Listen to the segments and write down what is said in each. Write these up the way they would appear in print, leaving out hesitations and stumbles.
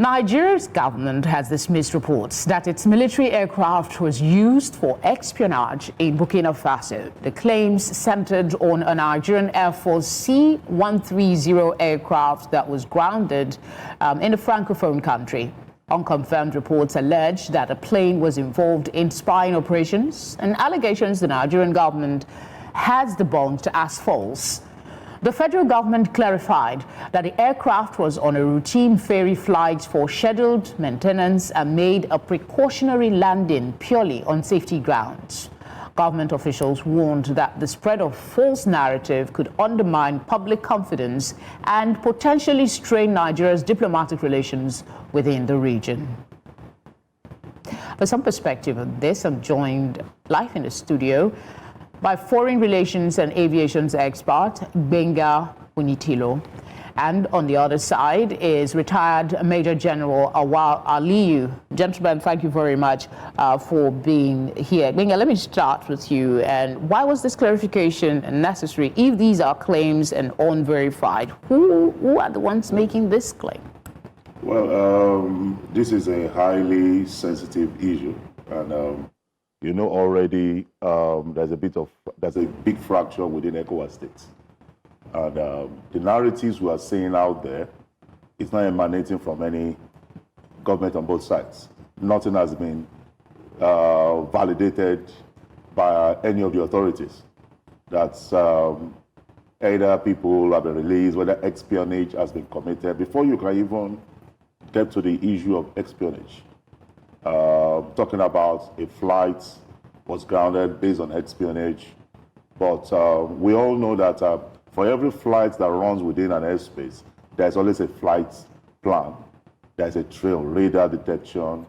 Nigeria's government has dismissed reports that its military aircraft was used for espionage in Burkina Faso. The claims centered on a Nigerian Air Force C-130 aircraft that was grounded in the Francophone country. Unconfirmed reports allege that a plane was involved in spying operations, and allegations the Nigerian government has debunked as false. The federal government clarified that the aircraft was on a routine ferry flight for scheduled maintenance and made a precautionary landing purely on safety grounds. Government officials warned that the spread of false narrative could undermine public confidence and potentially strain Nigeria's diplomatic relations within the region. For some perspective on this, I'm joined live in the studio by foreign relations and aviation expert Benga Unitilo. And on the other side is retired Major General Awal Aliyu. Gentlemen, thank you very much for being here. Benga, let me start with you. And why was this clarification necessary if these are claims and unverified? Who are the ones making this claim? Well, this is a highly sensitive issue. And you know already there's a big fracture within ECOWAS states. And the narratives we are seeing out there, it's not emanating from any government on both sides. Nothing has been validated by any of the authorities. That's either people have been released, whether espionage has been committed. Before you can even get to the issue of espionage, talking about a flight was grounded based on espionage. But we all know that for every flight that runs within an airspace, there's always a flight plan. There's a trail, radar detection.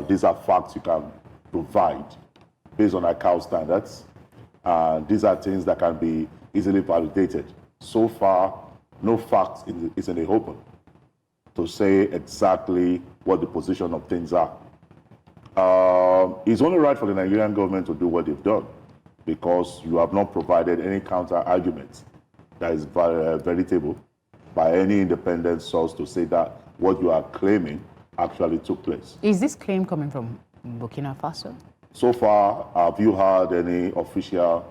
These are facts you can provide based on ICAO standards. These are things that can be easily validated. So far, no facts is in the open to say exactly what the position of things are. It's only right for the Nigerian government to do what they've done, because you have not provided any counter-argument that is veritable by any independent source to say that what you are claiming actually took place. Is this claim coming from Burkina Faso? So far, have you heard any official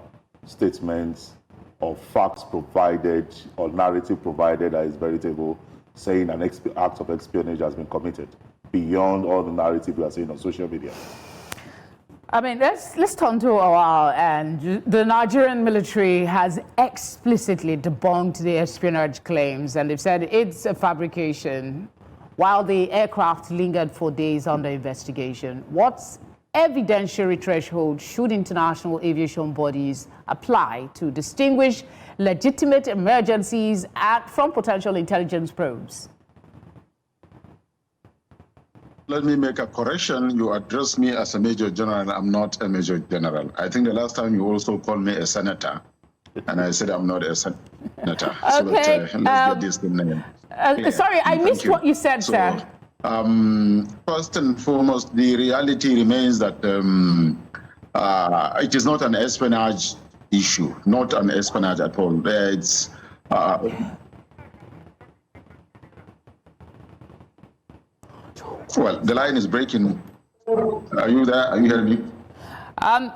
statements or facts provided or narrative provided that is veritable, saying an act of espionage has been committed, beyond all the narrative we are seeing on social media? I mean, let's turn to our end. The Nigerian military has explicitly debunked the espionage claims, and they've said it's a fabrication, while the aircraft lingered for days under investigation. What evidentiary threshold should international aviation bodies apply to distinguish legitimate emergencies from potential intelligence probes? Let me make a correction. You address me as a Major General. I'm not a Major General. I think the last time you also called me a senator, and I said I'm not a senator. Okay. So that, let's get this name. Sorry, I missed what you said, sir. First and foremost, the reality remains that it is not an espionage issue, not an espionage at all. It's well, the line is breaking. Are you there? Are you hearing me?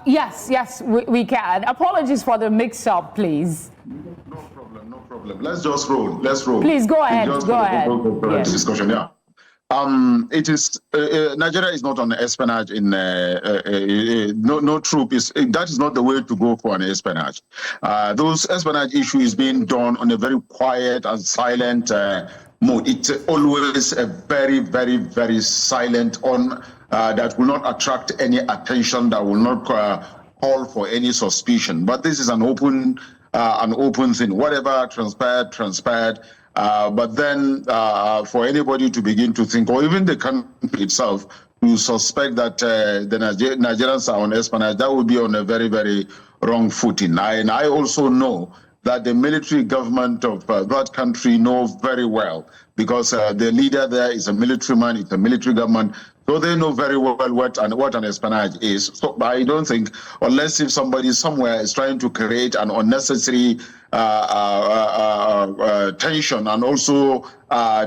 Yes, we can. Apologies for the mix-up, please. No problem. Let's just roll. Let's roll. Please go ahead. Go ahead. Yes. Discussion. Yeah. It is Nigeria is not on espionage. No troop is. That is not the way to go for an espionage. Those espionage issue is being done on a very quiet and silent mode. It's always a very, very, very silent that will not attract any attention, that will not call for any suspicion. But this is an open thing. Whatever transpired. But then for anybody to begin to think, or even the country itself, to suspect that the Nigerians are on espionage, that would be on a very, very wrong footing. And I also know that the military government of that country know very well, because the leader there is a military man, it's a military government, so they know very well what an espionage is. So I don't think, unless if somebody somewhere is trying to create an unnecessary tension and also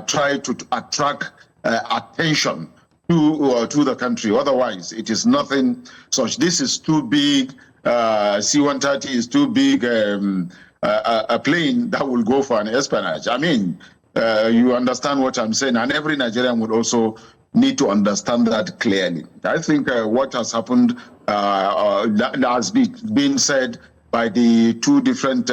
try to attract attention to the country. Otherwise, it is nothing such. This is too big. C-130 is too big a plane that will go for an espionage. I mean, you understand what I'm saying, and every Nigerian would also need to understand that clearly. I think what has happened that has been said by the two different,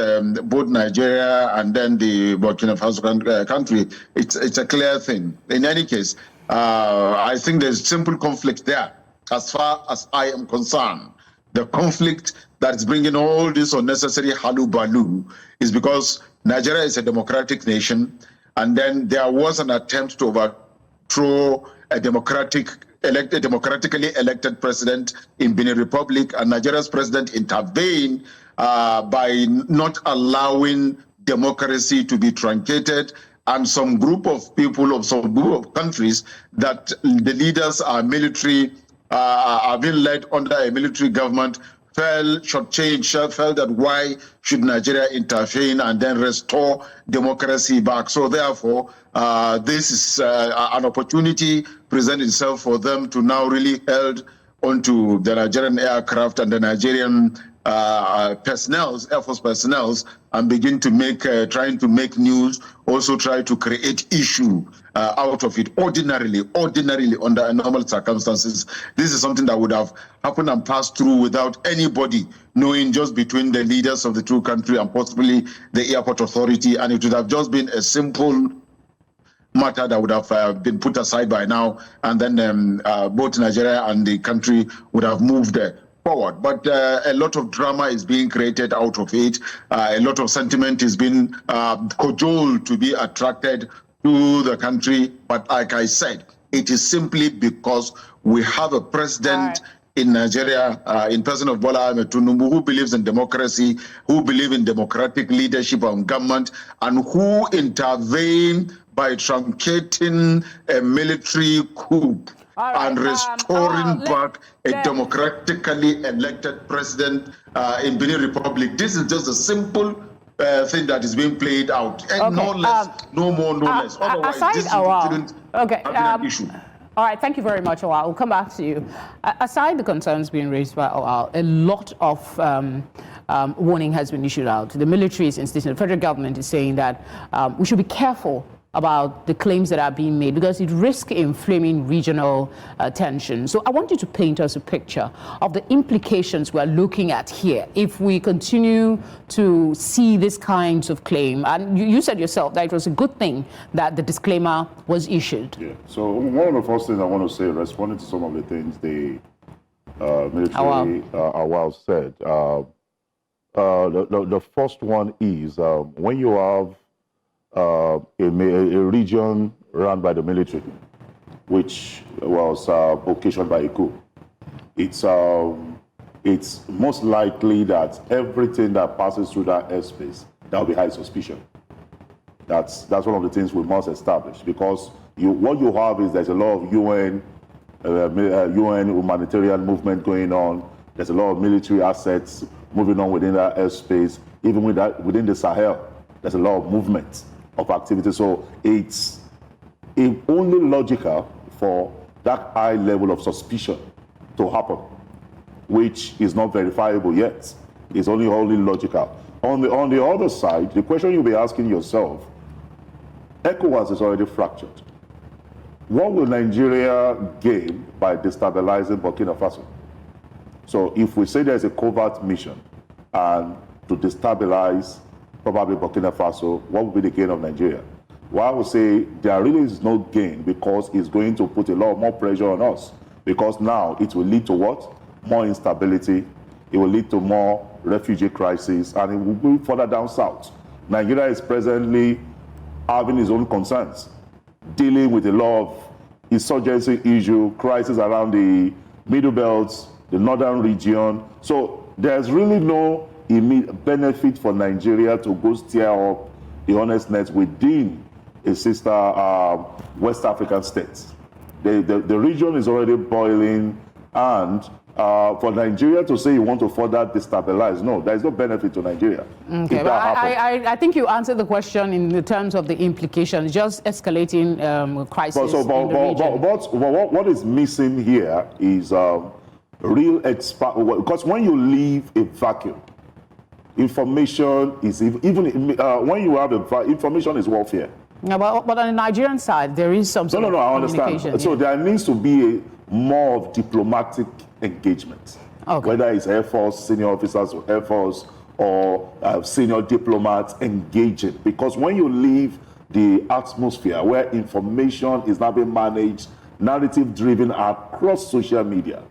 both Nigeria and then the Burkina Faso country, it's a clear thing. In any case, I think there's simple conflict there. As far as I am concerned, the conflict that is bringing all this unnecessary halu-balu is because Nigeria is a democratic nation, and then there was an attempt to overthrow a democratically elected president in Benin Republic, and Nigeria's president intervened by not allowing democracy to be truncated, and some group of people of some group of countries that the leaders are military, are being led under a military government, felt that why should Nigeria intervene and then restore democracy back? So therefore, this is an opportunity present itself for them to now really held onto the Nigerian aircraft and the Nigerian Air Force personnel, and begin to make, trying to make news, also try to create issue out of it ordinarily under normal circumstances. This is something that would have happened and passed through without anybody knowing, just between the leaders of the two countries and possibly the airport authority, and it would have just been a simple matter that would have been put aside by now, and then both Nigeria and the country would have moved forward. But a lot of drama is being created out of it. A lot of sentiment is being cajoled to be attracted to the country. But like I said, it is simply because we have a president in Nigeria, in person of Bola Ahmed Tinubu, who believes in democracy, who believes in democratic leadership and government, and who intervened by truncating a military coup and restoring back a democratically elected president in Benin Republic. This is just a simple thing that is being played out. And no less, no more, no less. Otherwise, this shouldn't have been an issue. All right, thank you very much, Awal. We'll come back to you. Aside the concerns being raised by Awal, a lot of warning has been issued out. The military is insisting, the federal government is saying that we should be careful about the claims that are being made because it risks inflaming regional tension. So I want you to paint us a picture of the implications we're looking at here if we continue to see this kinds of claim. And you said yourself that it was a good thing that the disclaimer was issued. Yeah. So one of the first things I want to say, responding to some of the things the military Awal said, the first one is when you have a region run by the military, which was occasioned by a coup, it's most likely that everything that passes through that airspace, that will be high suspicion. That's one of the things we must establish, because what you have is there's a lot of UN humanitarian movement going on. There's a lot of military assets moving on within that airspace. Even within the Sahel, there's a lot of movement of activity. So it's only logical for that high level of suspicion to happen, which is not verifiable yet. It's only logical. On the other side, the question you'll be asking yourself, ECOWAS is already fractured. What will Nigeria gain by destabilizing Burkina Faso? So if we say there's a covert mission and to destabilize probably Burkina Faso, what would be the gain of Nigeria? Well, I would say there really is no gain, because it's going to put a lot more pressure on us, because now it will lead to what? More instability. It will lead to more refugee crisis, and it will go further down south. Nigeria is presently having its own concerns, dealing with a lot of insurgency issue, crisis around the Middle Belt, the northern region. So there's really no immediate benefit for Nigeria to go steer up the honestness within a sister West African state. The region is already boiling, and For Nigeria to say you want to further destabilize, no, there is no benefit to Nigeria. Okay, but I think you answered the question in the terms of the implications, just escalating crisis in the region. What is missing here is real because when you leave a vacuum, information is when you have information is warfare. Yeah, but on the Nigerian side, there is some sort of I understand. Yeah. So there needs to be more of diplomatic engagement, whether it's Air Force, senior officers of Air Force, or senior diplomats engaging. Because when you leave the atmosphere where information is now being managed, narrative-driven across social media,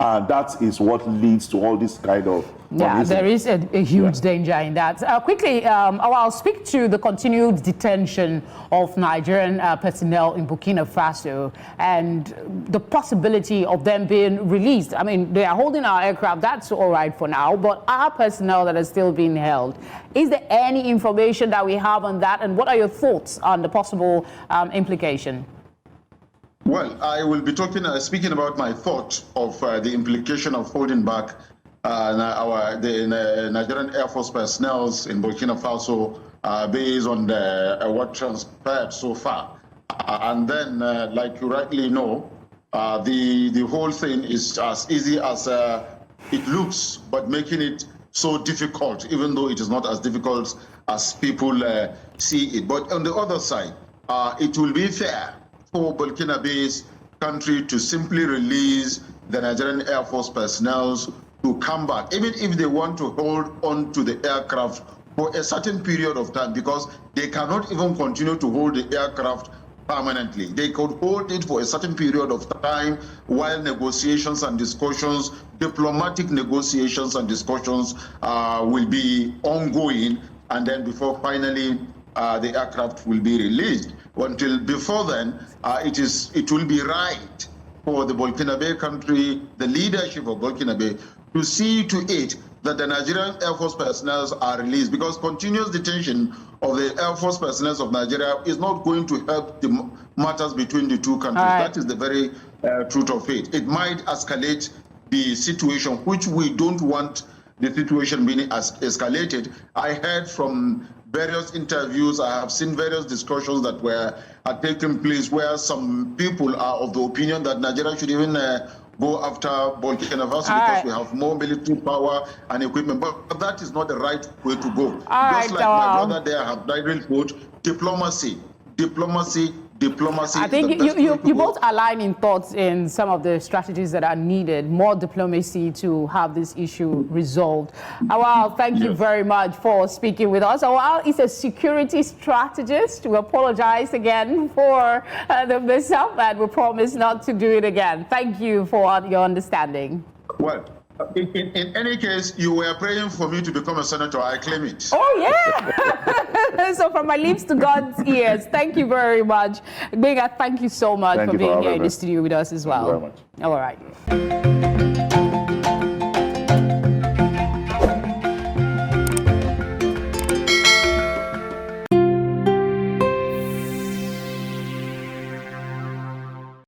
and that is what leads to all this kind of... Yeah, there is a huge danger in that. Quickly, I'll speak to the continued detention of Nigerian personnel in Burkina Faso and the possibility of them being released. I mean, they are holding our aircraft, that's all right for now, but our personnel that are still being held, is there any information that we have on that, and what are your thoughts on the possible implication? Well, I will be speaking about my thought of the implication of holding back the Nigerian Air Force personnel in Burkina Faso based on what transpired so far. And then, like you rightly know, the whole thing is as easy as it looks, but making it so difficult, even though it is not as difficult as people see it. But on the other side, it will be fair for Burkina-based country to simply release the Nigerian Air Force personnel to come back, even if they want to hold on to the aircraft for a certain period of time, because they cannot even continue to hold the aircraft permanently. They could hold it for a certain period of time while negotiations and discussions, diplomatic negotiations and discussions will be ongoing, and then before finally the aircraft will be released. Until before then, it will be right for the Burkina country, the leadership of Burkina, to see to it that the Nigerian Air Force personnel are released, because continuous detention of the Air Force personnel of Nigeria is not going to help the matters between the two countries. That is the very truth of it. It might escalate the situation, which we don't want the situation being escalated. I heard from various interviews, I have seen various discussions that had taken place where some people are of the opinion that Nigeria should even go after Burkina Faso because we have more military power and equipment. But that is not the right way to go. Just like my brother there have directly put, diplomacy. I think you both align in thoughts in some of the strategies that are needed, more diplomacy to have this issue resolved. Awal, thank you very much for speaking with us. Awal is a security strategist. We apologize again for the mishap, and we promise not to do it again. Thank you for your understanding. Well, in any case, you were praying for me to become a senator. I claim it. Oh, yeah. So from my lips to God's ears, thank you very much. Bega, thank you so much for being here in the studio with us as well. Thank you very much. All right.